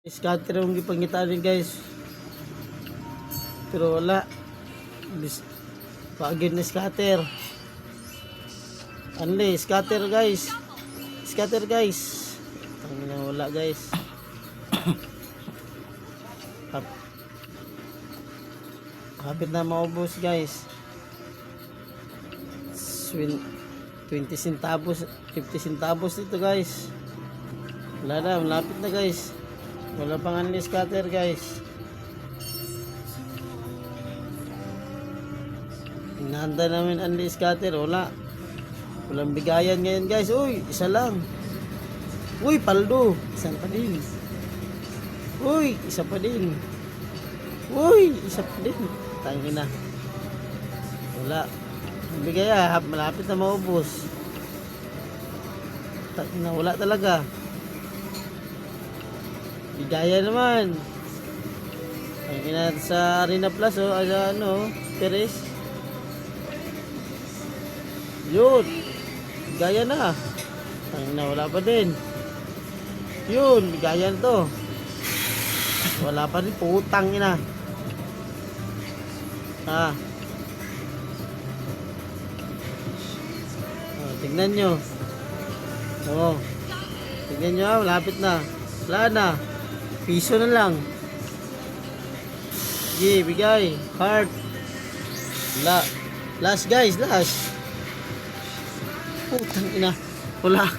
Scatter yung gipangitan guys. Pero wala. Pagin na scatter. Anli, scatter guys. Scatter guys. Tangina wala guys. Habit na maubos guys. 20 centavos, 50 centavos dito guys. Wala na, malapit na guys. Wala pang anli scatter guys. Hinahanda namin anli scatter, wala. Walang bigayan ngayon guys. Uy, isa lang. Uy, paldo. Isa pa din. Uy, isa pa din. Uy, isa pa din. Tangina. Wala. Bigaya, malapit na maubos. Tangina, wala talaga. Bigaya naman. Tangina sa Arena Plus oh, ano, Perez. Yun. Bigaya na. Tangina, wala pa din. Yun, bigaya na to. Wala pa rin, putang ina. Tignan nyo. Tignan nyo, malapit na. Wala na. Piso na lang. Sige, bigay. Heart. Wala. Last guys, last. Putang ina. Wala.